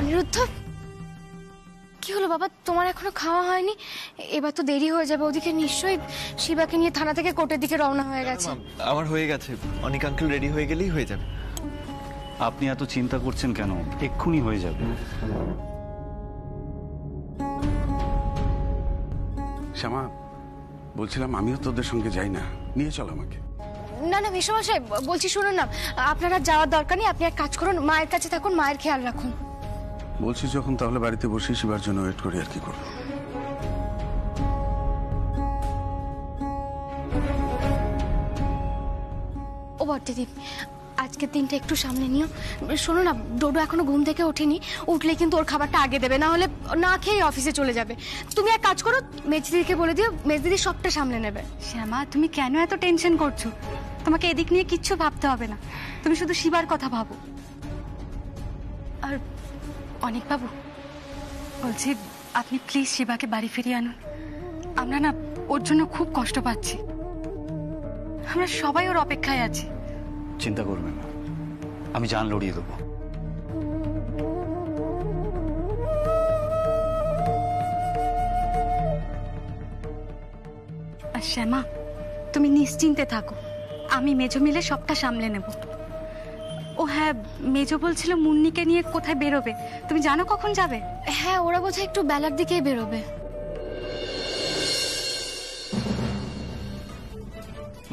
অনিরুদ্ধ, কি হলো বাবা, তোমার এখনো খাওয়া হয়নি? এবার তো দেরি হয়ে যাবে। ওদিকে নিশ্চয়ই শিবাকে নিয়ে থানা থেকে কোর্টের দিকে রওনা হয়ে গেছে। আমার হয়ে গেছে, অনিক আঙ্কেল রেডি হয়ে গেলেই হয়ে যাবে। আপনি এত চিন্তা করছেন কেন? এক্ষুনি হয়ে যাবে। শ্যামা, বলছিলাম আমিও তোদের সঙ্গে যাই না, নিয়ে চল আমাকে। না না মেসোমশাই, বলছি শুনুন না, আপনারা যাওয়ার দরকার নেই। আপনি এক কাজ করুন, মায়ের কাছে থাকুন, মায়ের খেয়াল রাখুন। বলছিস যখন, তাহলে বাড়িতে বসে শিবার জন্য ওয়েট করি, আর কি করবো। ও বড়দিদি, আজকের দিনটা একটু সামনে নিও। শোনো না, ডোডো এখনো ঘুম থেকে ওঠেনি। উঠলে কিন্তু ওর খাবারটা আগে দেবে, না হলে না খেয়ে অফিসে চলে যাবে। তুমি এক কাজ করো, মেজদিদিকে বলে দিও, মেজদিদি সবটা সামলে নেবে। শ্যামা, তুমি কেন এত টেনশন করছো? তোমাকে এদিক নিয়ে কিচ্ছু ভাবতে হবে না, তুমি শুধু শিবার কথা ভাবো। আর অনেক বাবু, বলছি আপনি প্লিজ শিবাকে বাড়ি ফিরিয়ে আনুন। আমরা না ওর জন্য খুব কষ্ট পাচ্ছি, আমরা সবাই ওর অপেক্ষায় আছি। চিন্তা করবেন না, আমি জান লড়িয়ে দেবো। আর শ্যামা, তুমি নিশ্চিন্তে থাকো, আমি মেজো মিলে সবটা সামলে নেব। ও হ্যাঁ, মেজো বলছিল মুন্নিকে নিয়ে কোথায় বেরোবে, তুমি জানো কখন যাবে? হ্যাঁ, ওরা বোধহয় একটু বেলার দিকেই বেরোবে।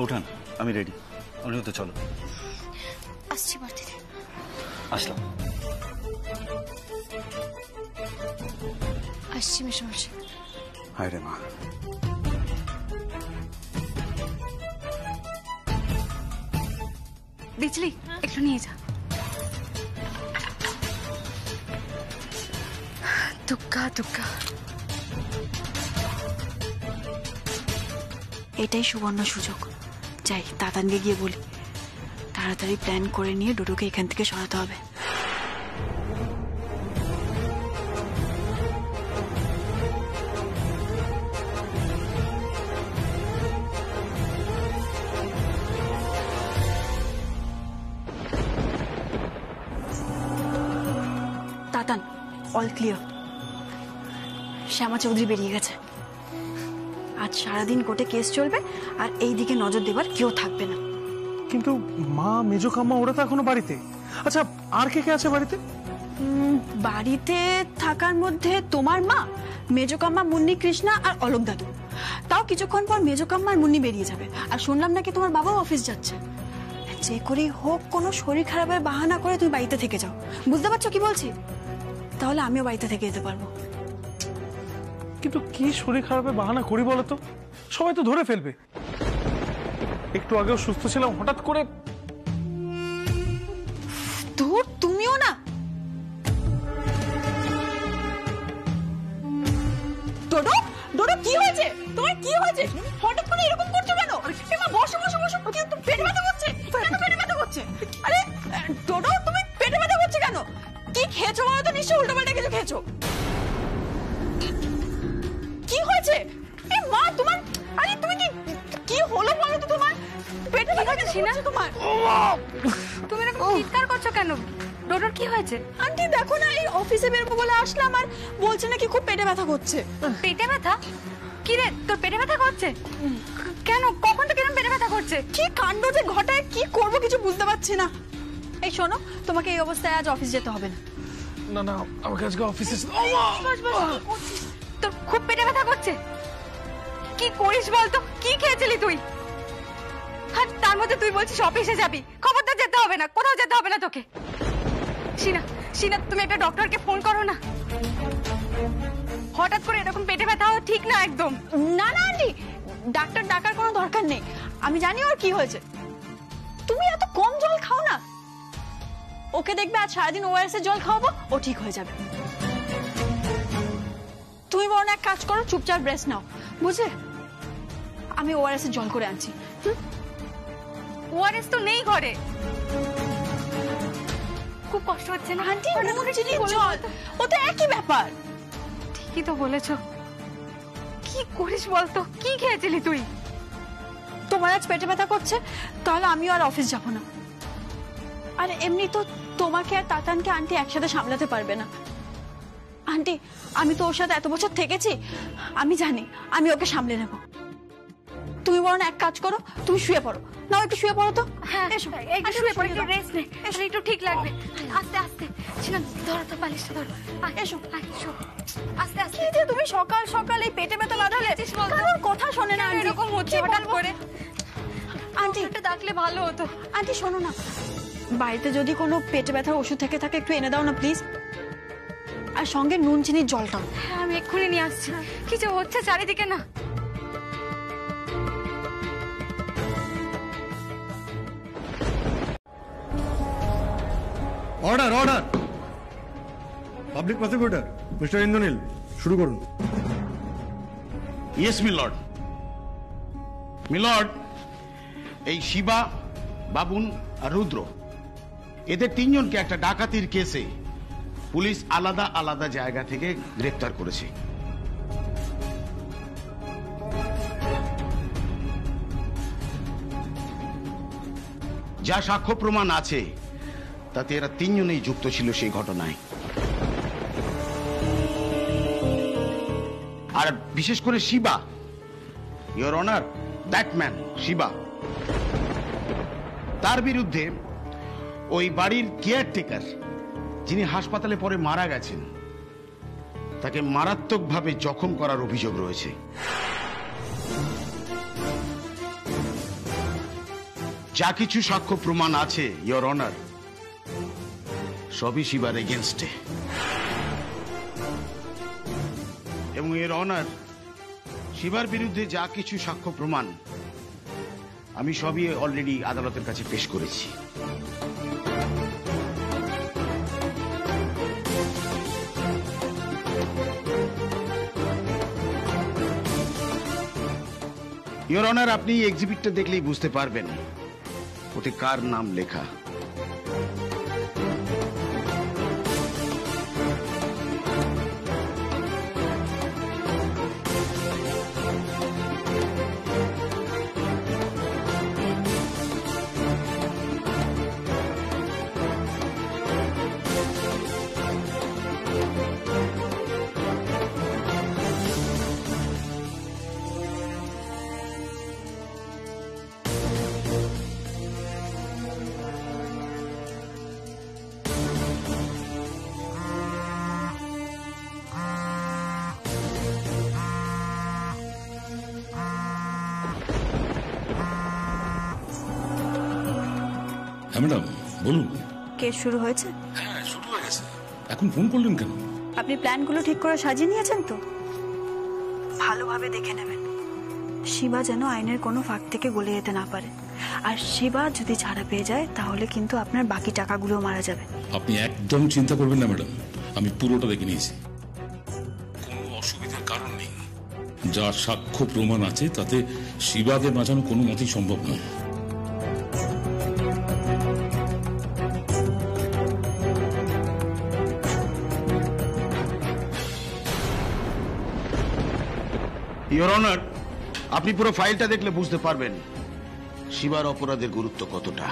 উঠান, আমি রেডি। অনিরুদ্ধ চলো। আসছি বড়দিদি। আসলাম। আসছি মেসোমশাই। হায় রে মা। বিজলি, একটু নিয়ে যা। দুগ্গা দুগ্গা। এটাই সুবর্ণ সুযোগ। যাই, দাদানকে গিয়ে বলি, তাড়াতাড়ি প্ল্যান করে নিয়ে ডোডোকে এখান থেকে সরাতে হবে। Dadan, all clear. শ্যামা চৌধুরী বেরিয়ে গেছে। আজ সারাদিন কোর্টে কেস চলবে, আর এই দিকে নজর দেবার কেউ থাকবে না। কিন্তু মা, মেজো কাম্মা ওরা তো এখনো বাড়িতে। আচ্ছা, আর কে কে আছে বাড়িতে? বাড়িতে থাকার মধ্যে তোমার মা, মেজো কাম্মা, মুন্নি, কৃষ্ণা আর অলোক দাদু। তাও কিছুক্ষণ পর মেজো কাম্মা আর মুন্নি বেরিয়ে যাবে। আর শুনলাম নাকি তোমার বাবাও অফিস যাচ্ছে। যে করেই হোক, কোনো শরীর খারাপের বাহানা করে তুমি বাড়িতে থেকে যাও। বুঝতে পারছো কি বলছি? তাহলে আমিও বাড়িতে থেকে যেতে পারবো। কিন্তু কি শরীর খারাপের বাহানা করি বলো তো? সবাই তো ধরে ফেলবে। একটু আগেও সুস্থ ছিলাম, হঠাৎ করে। ধুর, তুমিও না। ডোডো, ডোডো, কি হয়েছে তোমার? কি হয়েছে? হঠাৎ করে এরকম করছো কেন? মা, বসো বসো বসো। কিন্তু পেটে ব্যথা করছে। কেন পেটে ব্যথা করছে? আরে ডোডো, তুমি পেটে ব্যথা করছে কেন? কি খেয়েছো বলো তো? নিশ্চয়ই উল্টোপাল্টা কিছু খেয়েছো। কি হয়েছে? এ মা, তোমার, আরে তুমি কি হলো বলো তো? তোমার পেটে ব্যথা করছে না? তোমার তুমি এরকম চিৎকার করছো কেন? ডোডোর কি হয়েছে? আন্টি দেখো না, এই অফিসে বেরোবো বলে আসলাম, আর বলছে নাকি খুব পেটে ব্যথা করছে। পেটে ব্যথা? কি রে, তোর পেটে ব্যথা করছে কেন? কখন থেকে এরকম পেটে ব্যথা করছে? কি কাণ্ড যে ঘটায়, কি করবো কিছু বুঝতে পারছি না। এই শোনো, তোমাকে এই অবস্থায় আজ অফিস যেতে হবে না। না না, আমাকে আজকে অফিসে। তোর খুব পেটে ব্যথা করছে? কি করিস বলতো? কি খেয়েছিলি তুই? আর তার মধ্যে তুই বলছিস অফিসে যাবি। খবরদার যেতে হবে না, কোথাও যেতে হবে না তোকে। শিনা, শিনা, তুমি একটা ডক্টরকে ফোন করো না। হঠাৎ করে এরকম পেটে ব্যথা হওয়া ঠিক না একদম। না না আন্টি, ডাক্তার ডাকার কোনো দরকার নেই। আমি জানি ওর কি হয়েছে। তুমি এত কম জল খাও না। ওকে দেখবে আজ সারাদিন ওআরএস এর জল খাওয়াবো, ও ঠিক হয়ে যাবে। তুমি বরং এক কাজ করো, চুপচাপ রেস্ট নাও, বুঝলে? আমি ওআরএস এর জল করে আনছি। ওআরএস তো নেই ঘরে। খুব কষ্ট হচ্ছে না আন্টি? জল, ও তো একই ব্যাপার। ঠিকই তো বলেছো। কি করিস বলতো? কি খেয়েছিলি তুই? তোমার আজ পেটে ব্যথা করছে, তাহলে আমিও আর অফিস যাব না। আর এমনি তো তোমাকে আর তাতানকে আন্টি একসাথে সামলাতে পারবে না। আন্টি, আমি তো ওর সাথে এত বছর থেকেছি, আমি জানি আমি ওকে সামলে নেব। তুমি বরং এক কাজ করো, তুমি শুয়ে পড়ো। নাও একটু শুয়ে পড়ো তো। হ্যাঁ এসো একটু শুয়ে পড়ে একটু রেস্ট নে, তাহলে একটু ঠিক লাগবে। আস্তে আস্তে ছিলাম, ধরো তো বালিশটা ধরো। এসো। এসো আস্তে আস্তে। কি যে তুমি সকাল সকাল এই পেটে ব্যথা বাঁধালে, কারোর কথা শোনে না আন্টি। এরকম হচ্ছে কি হঠাৎ বলবো? করে। আন্টি একটু ডাকলে ভালো হতো। আন্টি শোনো না, বাড়িতে যদি কোনো পেটে ব্যথার ওষুধ থেকে থাকে একটু এনে দাও না প্লিজ, আর সঙ্গে নুন চিনির জলটাও। হ্যাঁ আমি এক্ষুনি নিয়ে আসছি। কি যে হচ্ছে চারিদিকে না। Order order public prosecutor mister Indranil, শুরু করুন। Yes milord. মিলর্ড, এই শিবা, বাবুন আর রুদ্র, এদের তিনজনকে একটা ডাকাতির কেসে পুলিশ আলাদা আলাদা জায়গা থেকে গ্রেফতার করেছে। যা সাক্ষ্য প্রমাণ আছে তাতে এরা তিনজনেই যুক্ত ছিল সেই ঘটনায়। আর বিশেষ করে Shiva, your honour, that man Shiva, তার বিরুদ্ধে ওই বাড়ির কেয়ারটেকার যিনি হাসপাতালে পরে মারা গেছেন, তাকে মারাত্মকভাবে জখম করার অভিযোগ রয়েছে। যা কিছু সাক্ষ্য প্রমাণ আছে ইওর অনার, সবই শিবার এগেনস্টে। এবং এর অনার, শিবার বিরুদ্ধে যা কিছু সাক্ষ্য প্রমাণ আমি সবই অলরেডি আদালতের কাছে পেশ করেছি। ইওর অনার, আপনি এই এক্সিবিটটা দেখলেই বুঝতে পারবেন ওতে কার নাম লেখা। হ্যাঁ ম্যাডাম বলুন। কেস শুরু হয়েছে? হ্যাঁ শুরু হয়ে গেছে। এখন ফোন করলেন কেন? আপনি প্ল্যানগুলো ঠিক করে সাজিয়ে নিয়েছেন তো? ভালোভাবে দেখে নেবেন, শিবা যেন আইনের কোনো ফাঁক থেকে গলে যেতে না পারে। আর শিবা যদি ছাড়া পেয়ে যায় তাহলে কিন্তু আপনার বাকি টাকাগুলো মারা যাবে। আপনি একদম চিন্তা করবেন না ম্যাডাম, আমি পুরোটা দেখে নিয়েছি, কোনো অসুবিধার কারণ নেই। যা সাক্ষ্য প্রমাণ আছে তাতে শিবাকে বাঁচানো কোনো মতেই সম্ভব নয়। ইওর অনার, আপনি পুরো ফাইলটা দেখলে বুঝতে পারবেন শিবার অপরাধের গুরুত্ব কতটা।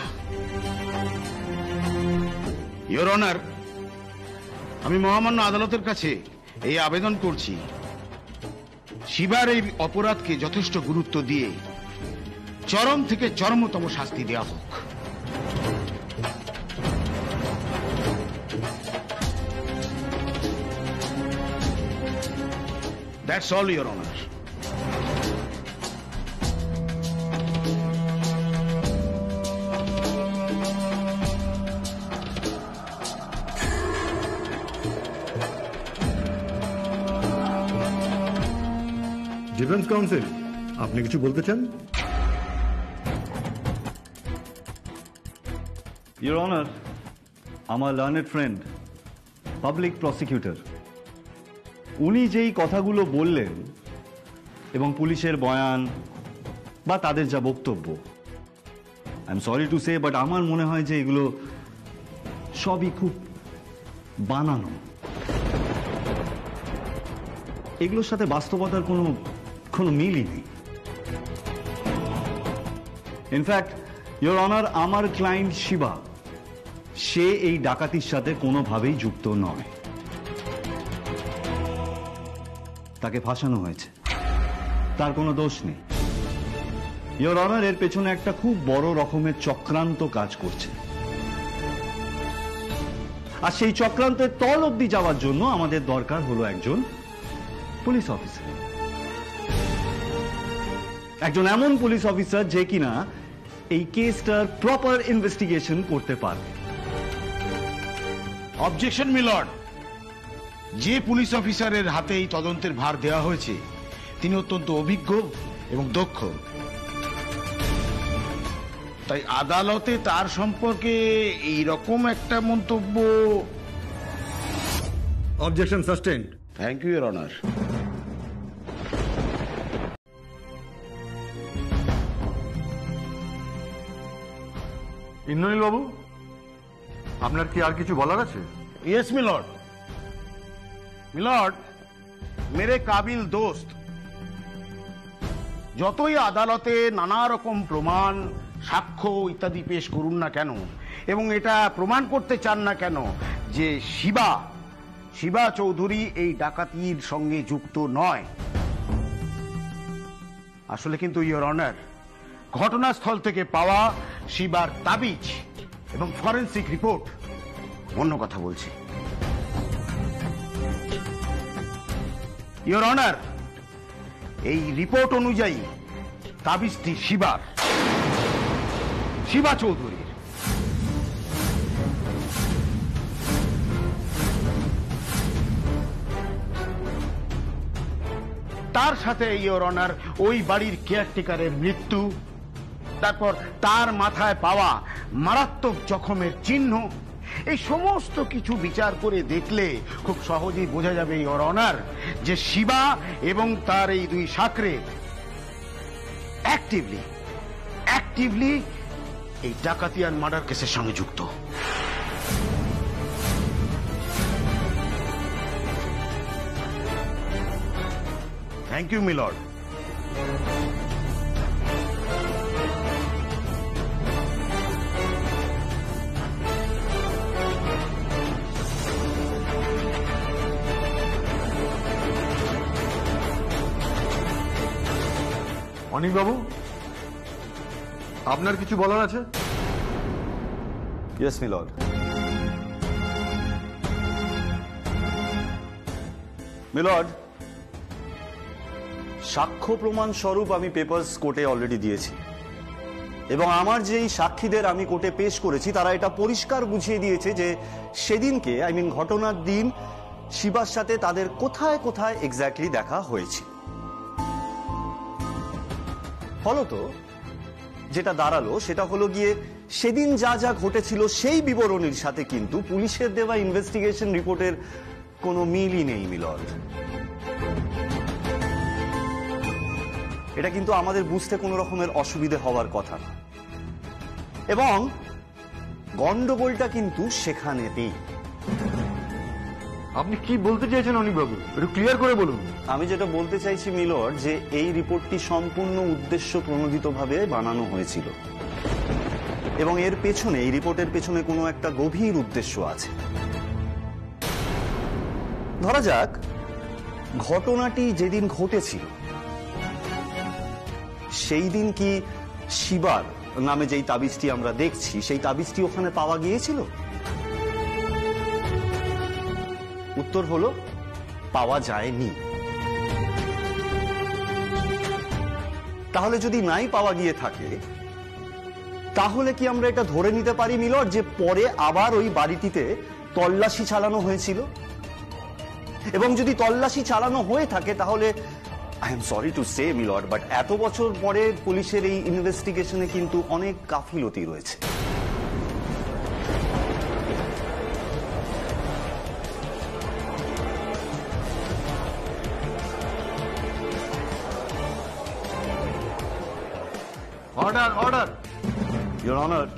ইওর অনার, আমি মহামান্য আদালতের কাছে এই আবেদন করছি, শিবার এই অপরাধকে যথেষ্ট গুরুত্ব দিয়ে চরম থেকে চরমতম শাস্তি দেওয়া হোক। That's all your honour. Defence council, আপনি কিছু বলতে চান? ইওর অনার, আমার লার্নেড ফ্রেন্ড পাবলিক প্রসিকিউটর, উনি যেই কথাগুলো বললেন এবং পুলিশের বয়ান বা তাদের যা বক্তব্য, I am sorry to say, but আমার মনে হয় যে এগুলো সবই খুব বানানো। এগুলোর সাথে বাস্তবতার কোনো মিলই নেই। ইনফ্যাক্ট ইওর অনার, আমার ক্লায়েন্ট শিবা, সে এই ডাকাতির সাথে কোনোভাবেই যুক্ত নয়। তাকে ফাঁসানো হয়েছে, তার কোনো দোষ নেই। ইওর অনার, এর পেছনে একটা খুব বড় রকমের চক্রান্ত কাজ করছে, আর সেই চক্রান্তের তল অব্দি যাওয়ার জন্য আমাদের দরকার হলো একজন পুলিশ অফিসার, একজন এমন পুলিশ অফিসার যে কিনা এই কেসটার প্রপার ইনভেস্টিগেশন করতে পারবে। অবজেকশন মিলর্ড, যে পুলিশ অফিসারের হাতে এই তদন্তের ভার দেওয়া হয়েছে তিনি অত্যন্ত অভিজ্ঞ এবং দক্ষ, তাই আদালতে তার সম্পর্কে এই রকম একটা মন্তব্য। Objection sustained. Thank you your honour. Indranil বাবু, আপনার কি আর কিছু বলার আছে? Yes milord. मिलॉर्ड, मेरे काबिल दोस्त যতই আদালতে নানা রকম প্রমাণ, সাক্ষ্য ইত্যাদি পেশ করুন না কেন এবং এটা প্রমাণ করতে চান না কেন যে শিবা চৌধুরী এই ডাকাতির সঙ্গে যুক্ত নয়, আসলে কিন্তু ইওর অনার ঘটনাস্থল থেকে পাওয়া শিবার তাবিজ এবং ফরেনসিক রিপোর্ট অন্য কথা বলছে। ইওর অনার, এই রিপোর্ট অনুযায়ী তাবিজটি শিবা চৌধুরীর। তার সাথে ইওর অনার ওই বাড়ির কেয়ারটেকারের মৃত্যু, তারপর তার মাথায় পাওয়া মারাত্মক জখমের চিহ্ন, এই সমস্ত কিছু বিচার করে দেখলে খুব সহজেই বোঝা যাবে ইওর অনার যে শিবা এবং তার এই দুই সাকরে অ্যাক্টিভলি এই ডাকাতি আর মার্ডার কেসের সঙ্গে যুক্ত। Thank you milord. অনিক বাবু, আপনার কিছু বলার আছে? Yes milord. মিলর্ড, সাক্ষ্য প্রমাণ স্বরূপ আমি পেপারস কোর্টে অলরেডি দিয়েছি এবং আমার যেই সাক্ষীদের আমি কোর্টে পেশ করেছি তারা এটা পরিষ্কার বুঝিয়ে দিয়েছে যে সেদিনকে ঘটনার দিন শিবার সাথে তাদের কোথায় কোথায় এক্স্যাক্টলি দেখা হয়েছে। ফলত যেটা দাঁড়ালো সেটা হলো গিয়ে সেদিন যা যা ঘটেছিল সেই বিবরণীর সাথে কিন্তু পুলিশের দেওয়া ইনভেস্টিগেশন রিপোর্টের কোনো মিলই নেই মিলর্ড। এটা কিন্তু আমাদের বুঝতে কোনো রকমের অসুবিধে হওয়ার কথা না এবং গন্ডগোলটা কিন্তু সেখানেতেই। আপনি কি বলতে চাইছেন অনিক বাবু, একটু ক্লিয়ার করে বলুন। আমি যেটা বলতে চাইছি মিলর্ড যে এই রিপোর্টটি সম্পূর্ণ উদ্দেশ্য প্রণোদিতভাবে বানানো হয়েছিল এবং এর পেছনে, এই রিপোর্টের পেছনে কোনো একটা গভীর উদ্দেশ্য আছে। ধরা যাক ঘটনাটি যেদিন ঘটেছিল সেই দিন কি শিবার নামে যেই তাবিজটি আমরা দেখছি সেই তাবিজটি ওখানে পাওয়া গিয়েছিল? উত্তর হলো পাওয়া যায়নি। তাহলে যদি নাই পাওয়া গিয়ে থাকে তাহলে কি আমরা এটা ধরে নিতে পারি মিলর্ড যে পরে আবার ওই বাড়িটিতে তল্লাশি চালানো হয়েছিল? এবং যদি তল্লাশি চালানো হয়ে থাকে তাহলে I am sorry to say milord, but এত বছর পরে পুলিশের এই ইনভেস্টিগেশনে কিন্তু অনেক গাফিলতি রয়েছে। Order order. ইওর অনার,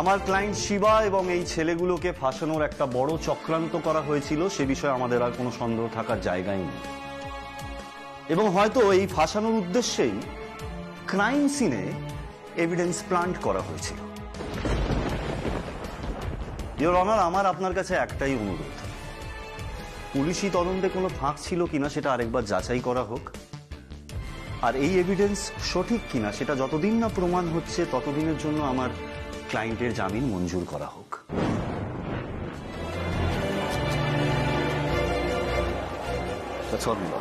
আমার ক্লায়েন্ট শিবা এবং এই ছেলেগুলোকে ফাঁসানোর একটা বড় চক্রান্ত করা হয়েছিল সে বিষয়ে আমাদের আর কোনো সন্দেহ থাকার জায়গাই নেই এবং হয়তো এই ফাঁসানোর উদ্দেশ্যেই ক্রাইম সিনে এভিডেন্স প্লান্ট করা হয়েছিল। ইওর অনার, আমার আপনার কাছে একটাই অনুরোধ, পুলিশি তদন্তে কোনো ফাঁক ছিল কিনা সেটা আরেকবার যাচাই করা হোক, আর এই এভিডেন্স সঠিক কিনা সেটা যতদিন না প্রমাণ হচ্ছে ততদিনের জন্য আমার ক্লায়েন্টের জামিন মঞ্জুর করা হোক। That's all, Mila.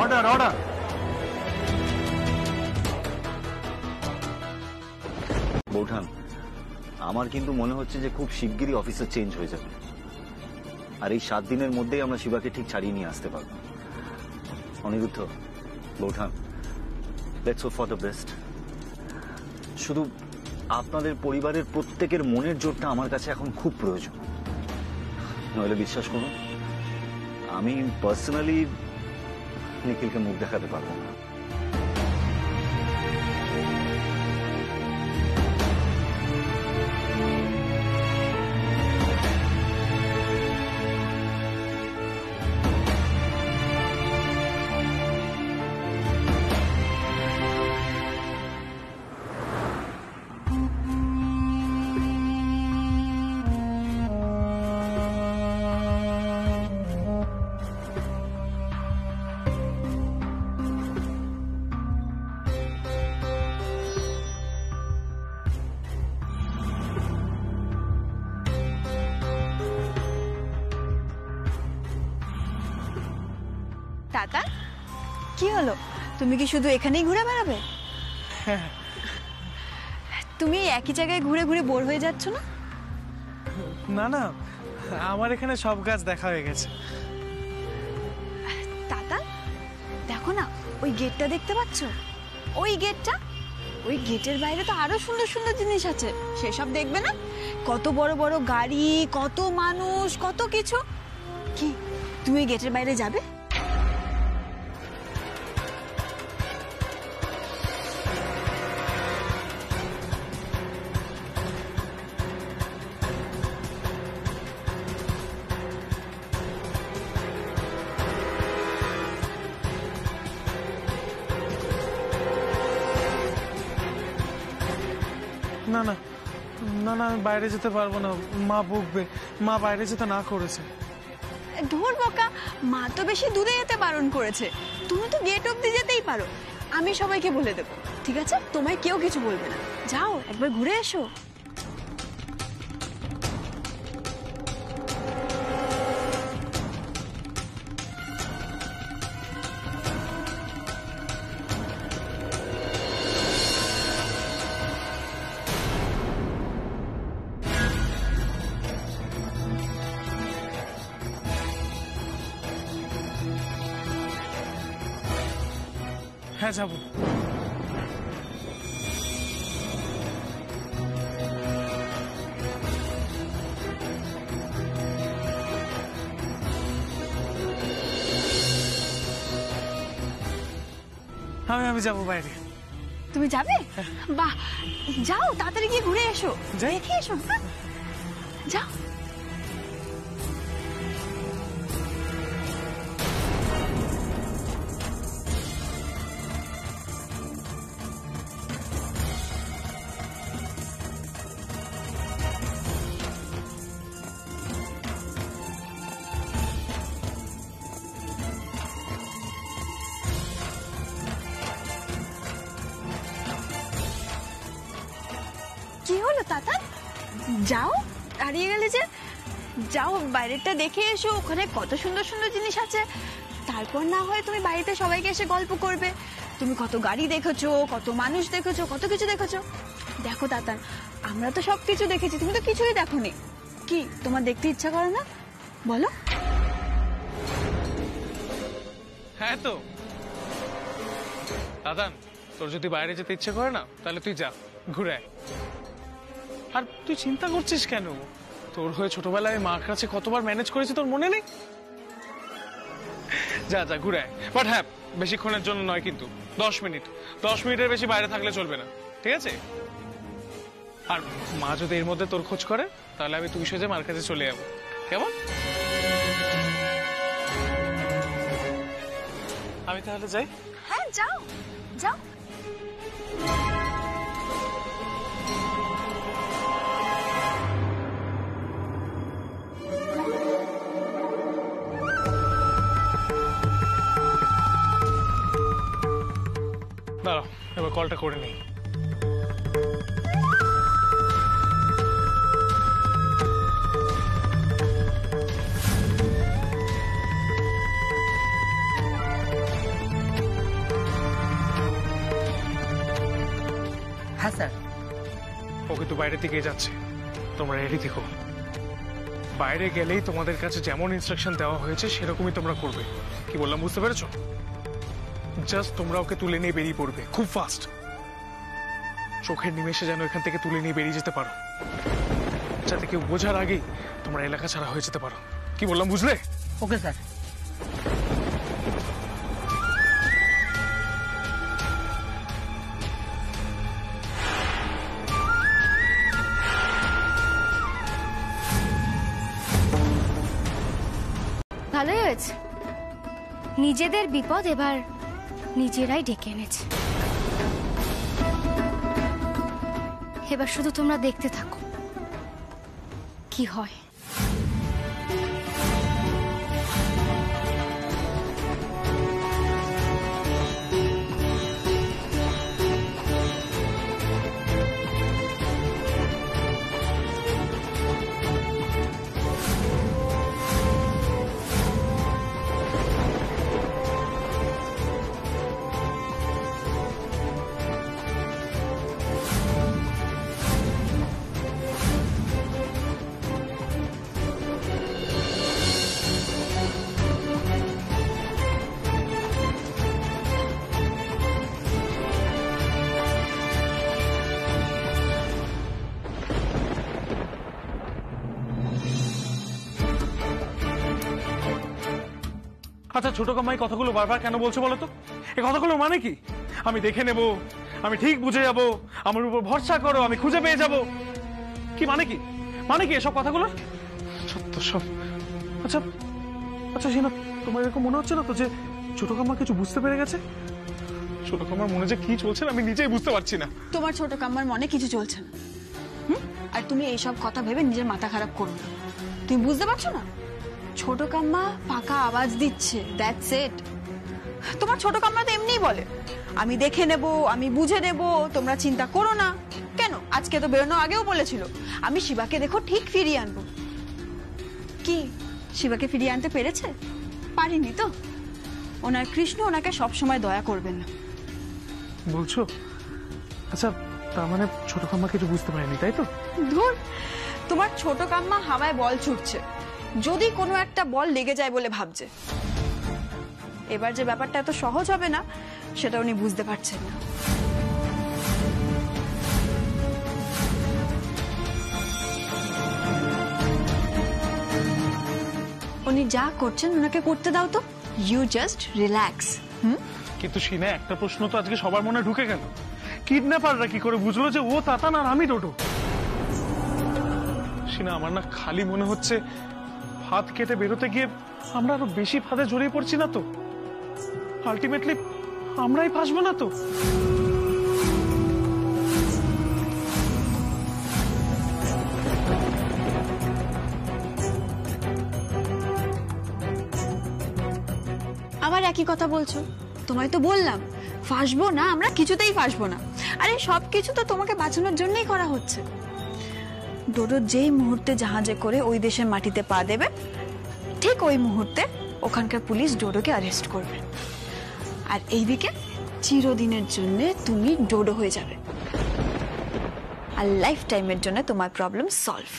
Order order. বৌঠান, আমার কিন্তু মনে হচ্ছে যে খুব শিগগিরই অফিসার চেঞ্জ হয়ে যাবে, আর এই 7 দিনের মধ্যেই আমরা শিবাকে ঠিক ছাড়িয়ে নিয়ে আসতে পারবো। অনিরুদ্ধ, বৌঠান, let's hope for the best. শুধু আপনাদের পরিবারের প্রত্যেকের মনের জোরটা আমার কাছে এখন খুব প্রয়োজন, নইলে বিশ্বাস করুন আমি পার্সোনালি নিখিলকে মুখ দেখাতে পারবো না। টাটা, কি হলো? তুমি কি শুধু এখানেই ঘুরে বেড়াবে? তুমি একই জায়গায় ঘুরে ঘুরে বোর হয়ে যাচ্ছ না? না না, আমার এখানে সব গাছ দেখা হয়ে গেছে। টাটা, দেখো না ওই গেটটা দেখতে পাচ্ছ? ওই গেটটা, ওই গেটের বাইরে তো আরো সুন্দর সুন্দর জিনিস আছে, সেসব দেখবে না? কত বড় বড় গাড়ি, কত মানুষ, কত কিছু। কি তুমি গেটের বাইরে যাবে? না না না না, আমি বাইরে যেতে পারবো না, মা বকবে। মা বাইরে যেতে না করেছে। ধুর বোকা, মা তো বেশি দূরে যেতে বারণ করেছে, তুমি তো গেট অব্দি যেতেই পারো। আমি সবাইকে বলে দেবো, ঠিক আছে? তোমায় কেউ কিছু বলবে না। যাও, একবার ঘুরে এসো। হ্যাঁ যাবো। আমি যাবো বাইরে। তুমি যাবে? বাহ, যাও তাড়াতাড়ি গিয়ে ঘুরে এসো, যাই? দেখে এসো। হ্যাঁ, যাও। কি হলো তাতা? যাও, দাঁড়িয়ে গেলে যে? যাও বাইরেটা দেখে এসো, ওখানে কত সুন্দর সুন্দর জিনিস আছে। তারপর না হয় তুমি বাড়িতে সবাইকে এসে গল্প করবে। তুমি কত গাড়ি দেখেছো, কত মানুষ দেখেছো, কত কিছু দেখেছো। দেখো তাতান, আমরা তো সবকিছু দেখেছি, তুমি তো কিছুই দেখোনি। কি তোমার দেখতে ইচ্ছা করে না বলো? হ্যাঁ তো দাদান, তোর যদি বাইরে যেতে ইচ্ছে করে না, তাহলে তুই যা, ঘুরে আয়। আর তুই চিন্তা করছিস কেন? তোর হয়ে ছোটবেলায় মার কাছে কতবার ম্যানেজ করেছি তোর মনে নেই? যা যা ঘুরে আয়। বাট হ্যাঁ, বেশিক্ষণের জন্য নয় কিন্তু, 10 মিনিট। 10 মিনিটের বেশি বাইরে থাকলে চলবে না, ঠিক আছে? আর মা যদি এর মধ্যে তোর খোঁজ করে তাহলে আমি তুই সোজা মার কাছে চলে যাবো, কেমন? আমি তাহলে যাই। হ্যাঁ যাও যাও। দাঁড়াও, এবার কলটা করে নিই। হ্যাঁ স্যার। ও কিন্তু বাইরে থেকে যাচ্ছে, তোমরা রেডি থেকো। বাইরে গেলেই তোমাদের কাছে যেমন ইনস্ট্রাকশন দেওয়া হয়েছে সেরকমই তোমরা করবে। কি বললাম বুঝতে পেরেছো? জাস্ট তোমরা ওকে তুলে নিয়ে বেরিয়ে পড়বে খুব ফাস্ট। চোখের নিমেষে যেন এখান থেকে তুলে নিয়ে বেরিয়ে যেতে পারো, যাতে কেউ বোঝার আগেই তোমরা এলাকা ছাড়া হয়ে যেতে পারো। কি বললাম বুঝলে? Okay sir. ভালোই হয়েছে, নিজেদের বিপদ এবার নিজেরাই ডেকে এনেছে। এবার শুধু তোমরা দেখতে থাকো কি হয়। আচ্ছা ছোট কামাই কথাগুলো বারবার কেন বলছো বলো তো? এই কথাগুলো মানে কি? আমি দেখে নেব, আমি ঠিক বুঝে যাব, আমার উপর ভরসা করো, আমি খুঁজে পেয়ে যাব, কি মানে কি? মানে কি এসব কথাগুলো? সত্য সব। আচ্ছা আচ্ছা সিনা, তোমার এরকম মনে হচ্ছে না তো যে ছোট কাম্মা কিছু বুঝতে পেরে গেছে? ছোট কাম্মার মনে যে কি চলছে আমি নিজেই বুঝতে পারছি না। তোমার ছোট কাম্মার মনে কিছু চলছে না, আর তুমি এইসব কথা ভেবে নিজের মাথা খারাপ করো না। তুমি বুঝতে পারছো না? ছোট কাম্মা পাকা আওয়াজ দিচ্ছে, দ্যাটস ইট। তোমার ছোট কাম্মা তো এমনিই বলে আমি দেখে নেব, আমি বুঝে নেব, তোমরা চিন্তা করো না। কেন, আজকে তো বেরোনো আগেও বলেছিল আমি শিবাকে দেখো ঠিক ফিরিয়ে আনবো। কি শিবাকে ফিরিয়ে আনতে পেরেছে? পারিনি তো। ওনার কৃষ্ণ ওনাকে সবসময় দয়া করবেন না। বলছো? আচ্ছা তার মানে ছোট কাম্মা কিছু বুঝতে পারেনি, তাই তো? ধুর, তোমার ছোট কাম্মা হাওয়ায় বল ছুটছে, যদি কোনো একটা বল লেগে যায় বলে ভাবছে। এবার যে ব্যাপারটা এত সহজ হবে না সেটা উনি বুঝতে পারছেন না। উনি যা করছেন ওনাকে করতে দাও তো। You just relax. কিন্তু সিনা একটা প্রশ্ন তো আজকে সবার মনে ঢুকে গেল, কিডন্যাপাররা কি করে বুঝলো যে ও তাতান আর আমি ডোডো? সিনা আমার না খালি মনে হচ্ছে ফাঁদ কেটে বেরোতে গিয়ে আমরা আরো বেশি ফাঁদে জড়িয়ে পড়ছি না তো? আলটিমেটলি আমরাই ফাঁসবো না তো? আবার একই কথা বলছো? তোমায় তো বললাম ফাঁসবো না, আমরা কিছুতেই ফাঁসবো না। আরে সবকিছু তো তোমাকে বাঁচানোর জন্যই করা হচ্ছে। ডোডো যেই মুহূর্তে জাহাজে করে ওই দেশের মাটিতে পা দেবে, ঠিক ওই মুহূর্তে ওখানকার পুলিশ ডোডোকে অ্যারেস্ট করবে। আর এইদিকে চিরদিনের জন্য তুমি ডোডো হয়ে যাবে, আর লাইফ টাইমের জন্য তোমার প্রবলেম সলভ।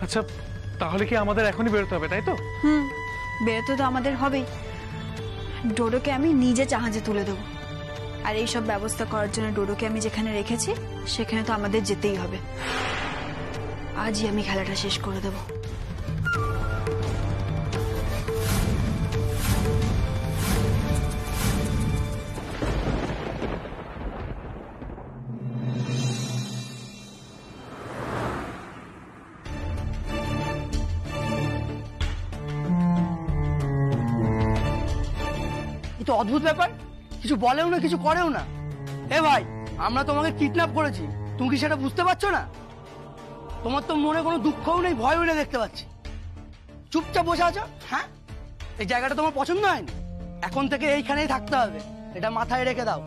আচ্ছা তাহলে কি আমাদের এখনই বেরোতে হবে, তাই তো? বেরোতে তো আমাদের হবেই। ডোডোকে আমি নিজে জাহাজে তুলে দেবো, আর এই সব ব্যবস্থা করার জন্য ডোডোকে আমি যেখানে রেখেছি সেখানে তো আমাদের যেতেই হবে। আজই আমি খেলাটা শেষ করে দেবো। এ তো অদ্ভুত ব্যাপার, কিছু বলেও না কিছু করেও না। এ ভাই, আমরা তোমাকে কিডন্যাপ করেছি, তুমি কি সেটা বুঝতে পারছো না? তোমার তো মনে কোনো দুঃখও নেই, ভয়ও নেই দেখতে পাচ্ছি। চুপচাপ বসে আছো। হ্যাঁ, এই জায়গাটা তোমার পছন্দ হয়নি, এখন থেকে এইখানেই থাকতে হবে, এটা মাথায় রেখে দাও।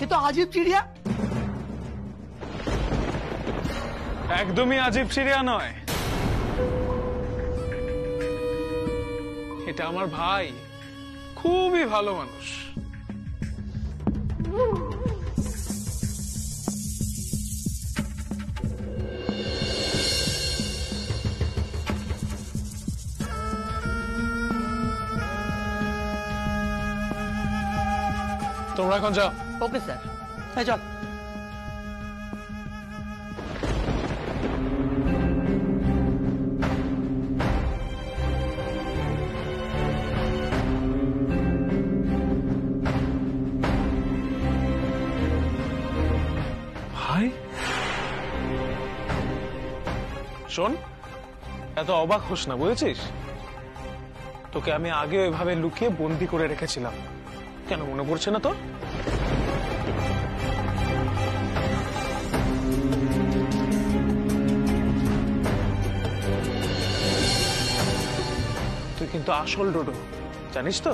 এ তো আজীব চিড়িয়া। একদমই আজীব চিড়িয়া নয়, এটা আমার ভাই, খুবই ভালো মানুষ। তোমরা এখন যাও। ওকে স্যার, হ্যাঁ চল। ভাই শোন, এত অবাক হোস না, বুঝেছিস? তোকে আমি আগে ওইভাবে লুকিয়ে বন্দি করে রেখেছিলাম, কেন মনে পড়ছে না তোর? তুই কিন্তু আসল ডোডো, জানিস তো?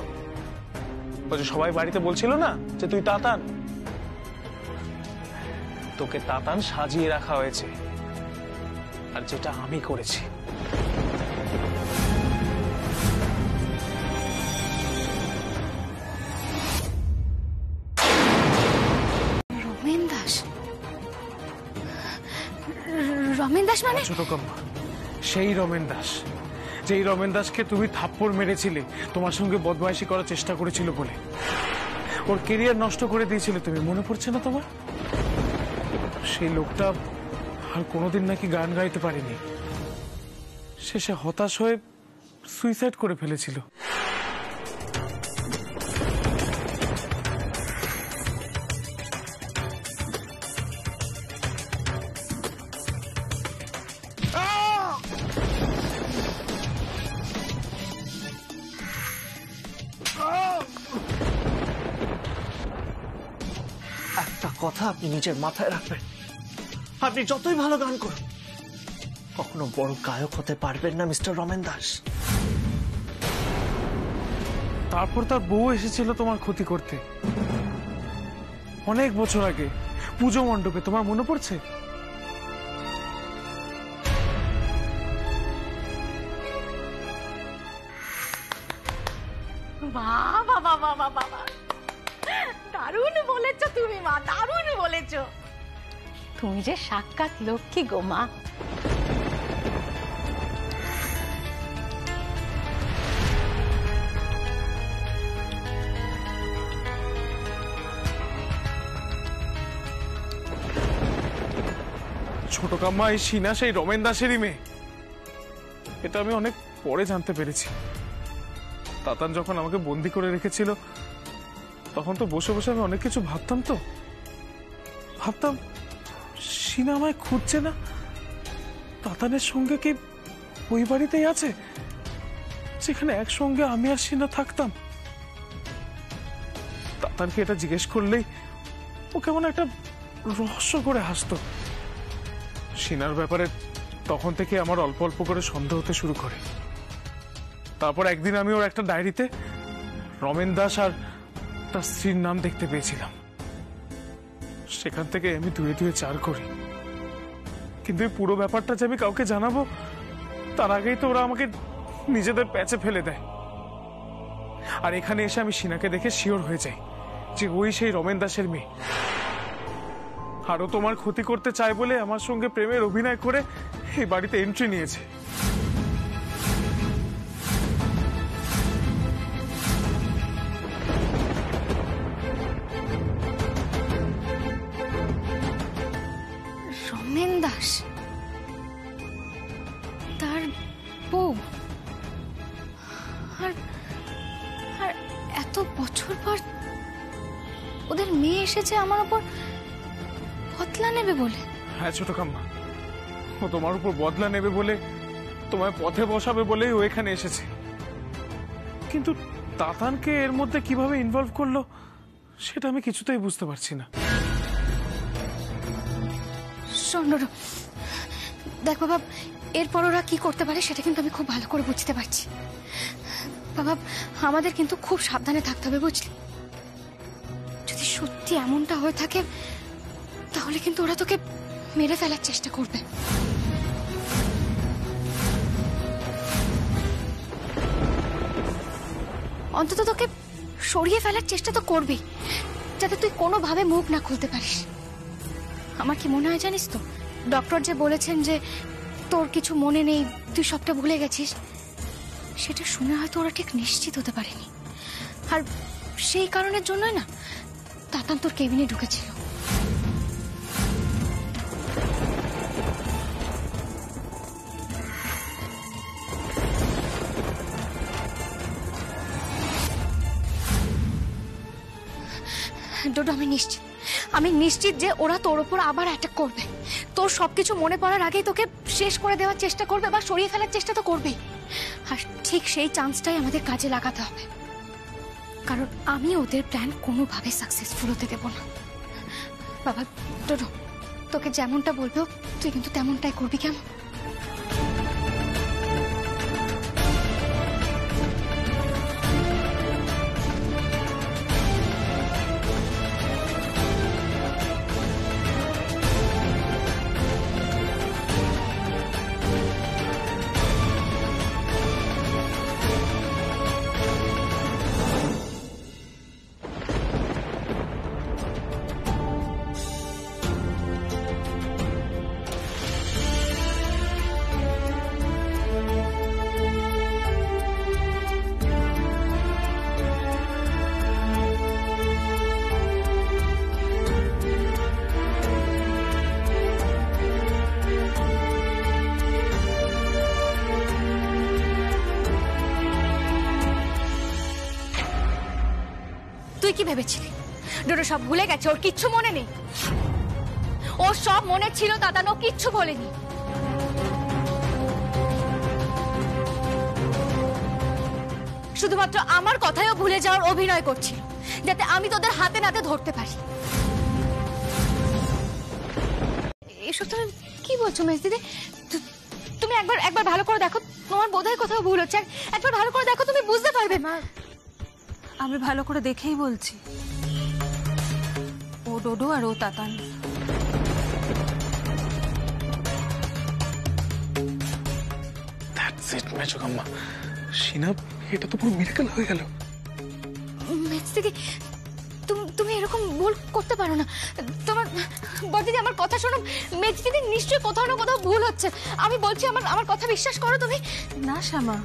ওই যে সবাই বাড়িতে বলছিল না যে তুই তাতান, তোকে তাতান সাজিয়ে রাখা হয়েছে, আর যেটা আমি করেছি। রমেন দাস? রমেন দাস মানে? ছোট কাম্মা, সেই রমেন দাস, যেই রমেন দাসকে তুমি থাপ্পড় মেরেছিলে, তোমার সঙ্গে বদমাইশি করার চেষ্টা করেছিল বলে, ওর কেরিয়ার নষ্ট করে দিয়েছিলে তুমি, মনে পড়ছে না তোমার? সেই লোকটা আর কোনোদিন নাকি গান গাইতে পারেনি, শেষে হতাশ হয়ে সুইসাইড করে ফেলেছিল। একটা কথা আপনি নিজের মাথায় রাখবেন, আপনি যতই ভালো গান করুন কখনো বড় গায়ক হতে পারবেন না মিস্টার রমেন দাস। তারপর তার বউ এসেছিল তোমার ক্ষতি করতে, অনেক বছর আগে পুজো মণ্ডপে, তোমার মনে পড়ছে? বাবা বাবা বাবা, দারুণ বলেছো তুমি মা, দারুণ বলেছো। তুমি যে সাক্ষাৎ লক্ষ্মী গো মা। ছোট কাম্মা, এই সিনা সেই রমেন দাসেরই মেয়ে, এটা আমি অনেক পরে জানতে পেরেছি। তাতান যখন আমাকে বন্দি করে রেখেছিল তখন তো বসে বসে আমি অনেক কিছু ভাবতাম, তো ভাবতাম সিনা আমায় খুঁজছে না, তাতানের সঙ্গে কি ওই বাড়িতেই আছে যেখানে একসঙ্গে আমি আর সিনা থাকতাম। তাতানকে এটা জিজ্ঞেস করলেই ও কেমন একটা রহস্য করে হাসতো। সিনার ব্যাপারে তখন থেকে আমার অল্প অল্প করে সন্দেহ হতে শুরু করে। তারপর একদিন আমি ওর একটা ডায়েরিতে রমেন দাস আর তার স্ত্রীর নাম দেখতে পেয়েছিলাম, সেখান থেকে আমি দুয়ে দুয়ে 4 করি। কিন্তু এই পুরো ব্যাপারটা যে আমি কাউকে জানাবো তার আগেই তো ওরা আমাকে নিজেদের প্যাচে ফেলে দেয়। আর এখানে এসে আমি সিনাকে দেখে শিওর হয়ে যাই যে ওই সেই রমেন দাসের মেয়ে। আরো তোমার ক্ষতি করতে চায় বলে আমার সঙ্গে প্রেমের অভিনয় করে এই বাড়িতে এন্ট্রি নিয়েছে। দাস তার বউ, আর আর এত বছর পর ওদের মেয়ে এসেছে আমার উপর বদলা নেবে বলে। হ্যাঁ ছোট কাম্মা, ও তোমার উপর বদলা নেবে বলে, তোমায় পথে বসাবে বলেই ও এখানে এসেছে। কিন্তু তাতানকে এর মধ্যে কিভাবে ইনভলভ করলো সেটা আমি কিছুতেই বুঝতে পারছি না। শোন ডোডো, দেখ বাবা, এরপর ওরা কি করতে পারে সেটা কিন্তু আমি খুব ভালো করে বুঝতে পারছি। বাবা, আমাদের কিন্তু খুব সাবধানে থাকতে হবে, বুঝলি? যদি সত্যি এমনটা হয়ে থাকে তাহলে কিন্তু ওরা তোকে মেরে ফেলার চেষ্টা করবে। অন্তত তোকে সরিয়ে ফেলার চেষ্টা তো করবি, যাতে তুই কোনোভাবে মুখ না খুলতে পারিস। আমার কি মনে হয় জানিস তো, ডক্টর যে বলেছেন যে তোর কিছু মনে নেই, তুই সবটা ভুলে গেছিস, সেটা শুনে হয়তো ওরা ঠিক নিশ্চিত হতে পারেনি। আর সেই কারণের জন্যই না তাতান তোর কেবিনে ঢুকেছিল। ডোডো, আমি নিশ্চিত যে ওরা তোর উপর আবার অ্যাটাক করবে। তোর সবকিছু মনে পড়ার আগেই তোকে শেষ করে দেওয়ার চেষ্টা করবে বা সরিয়ে ফেলার চেষ্টা তো করবেই। আর ঠিক সেই চান্সটাই আমাদের কাজে লাগাতে হবে, কারণ আমি ওদের প্ল্যান কোনোভাবে সাকসেসফুল হতে দেব না। বাবা ডোডো, তোকে যেমনটা বলবো তুই কিন্তু তেমনটাই করবি, কেমন? তুই কি ভেবেছিলি ডোডো সব ভুলে গেছে, ওর কিচ্ছু মনে নেই? ওর সব মনে ছিল দাদানো, কিচ্ছু বলেনি। শুধুমাত্র আমার কথায়ও ভুলে যাওয়ার অভিনয় করছিল, যাতে আমি তোদের হাতে নাতে ধরতে পারি। এসব তুমি কি বলছো মেজ দিদি? তুমি একবার ভালো করে দেখো, তোমার বোধহয় কোথাও ভুল হচ্ছে। একবার ভালো করে দেখো, তুমি বুঝতে পারবে। মা, আমি ভালো করে দেখেই বলছি, ও ডোডো আর ও তাতান। দ্যাটস ইট মেজো কাম্মা, সিনাব, এটা তো পুরো মিরাকেল হয়ে গেল। মেজ দিদি, তুমি এরকম ভুল করতে পারো না। তোমার বড়দিদি, আমার কথা শোনো। মেজ দিদি নিশ্চয়ই কোথাও না কোথাও ভুল হচ্ছে। আমি বলছি, আমার কথা বিশ্বাস করো তুমি। না শ্যামা,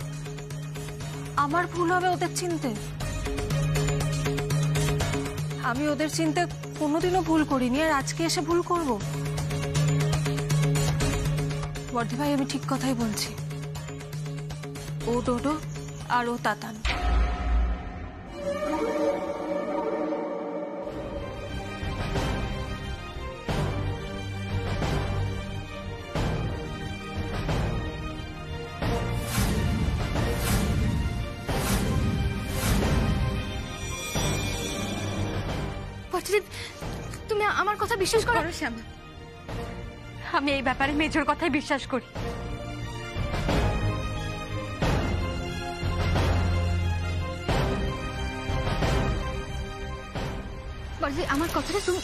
আমার ভুল হবে ওদের চিনতে? আমি ওদের চিনতে কোনোদিনও ভুল করিনি, আর আজকে এসে ভুল করব? বড়দি ভাই, আমি ঠিক কথাই বলছি, ও ডোডো আর ও তাতান। তুমি আমার কথা বিশ্বাস করো শ্যামা, আমি এই ব্যাপারে মেজর কথাই বিশ্বাস করি। আমার কথাটা তুমি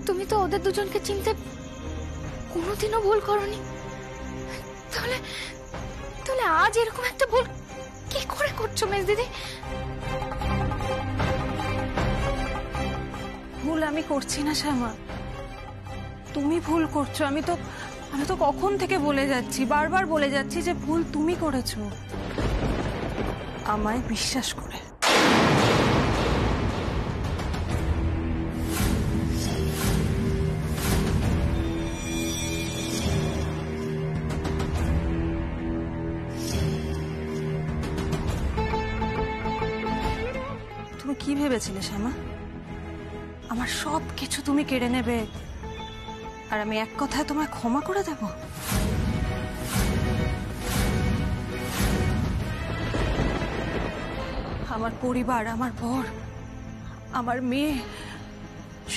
তুমি তো ওদের দুজনকে চিনতে কোনোদিনও ভুল করনি। তাহলে তুমি আজ এরকম একটা ভুল কি করে করছো মেজ দিদি? ভুল আমি করছি না শ্যামা, তুমি ভুল করছো। আমি তো কখন থেকে বলে যাচ্ছি, বারবার বলে যাচ্ছি যে ভুল তুমি করেছো, আমায় বিশ্বাস করে। তুমি কি ভেবেছিলে শ্যামা? আমার সব কিছু তুমি কেড়ে নেবে আর আমি এক কথায় তোমায় ক্ষমা করে দেব? আমার পরিবার, আমার বর, আমার মেয়ে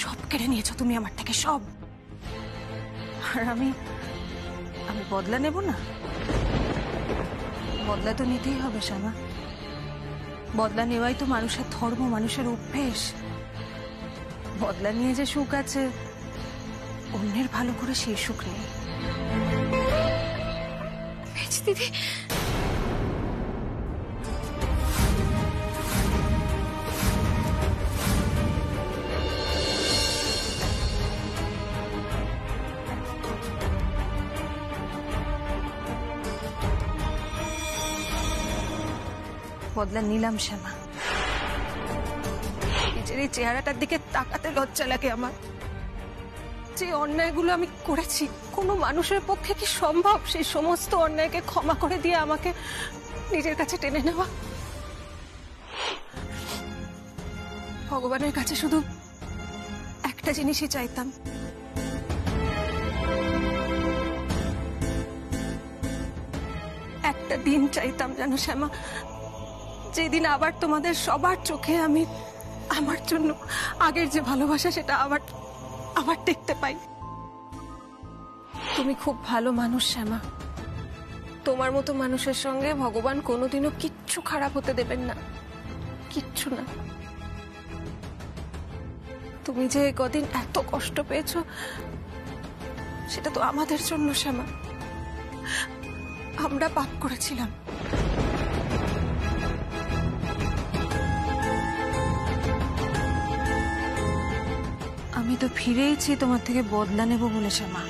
সব কেড়ে নিয়েছো তুমি আমার থেকে, সব। আর আমি বদলা নেব না? বদলা তো নিতেই হবে শ্যামা। বদলা নেওয়াই তো মানুষের ধর্ম, মানুষের অভ্যেস। বদলা নিয়ে যে সুখ আছে, অন্যের ভালো করে সেই সুখ নেই। মেজ দিদি, বদলা নিলাম শ্যামা। নিজের এই চেহারাটার দিকে তাকাতে লজ্জা লাগে আমার। যে অন্যায়গুলো আমি করেছি, কোনো মানুষের পক্ষে কি সম্ভব সেই সমস্ত অন্যায়কে ক্ষমা করে দিয়ে আমাকে নিজের কাছে টেনে নেওয়া? ভগবানের কাছে শুধু একটা জিনিসই চাইতাম, একটা দিন চাইতাম জানো শ্যামা, যেদিন আবার তোমাদের সবার চোখে আমি আমার জন্য আগের যে ভালোবাসা সেটা আবার দেখতে পাই। তুমি খুব ভালো মানুষ শ্যামা, তোমার মতো মানুষের সঙ্গে ভগবান কোনোদিনও কিচ্ছু খারাপ হতে দেবেন না, কিচ্ছু না। তুমি যে কদিন এত কষ্ট পেয়েছো সেটা তো আমাদের জন্য শ্যামা। আমরা পাপ করেছিলাম, আমি তো ফিরেইছি তোমার থেকে বদলা নেব বলে শ্যামা।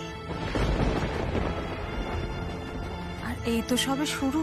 আর এই তো সবে শুরু।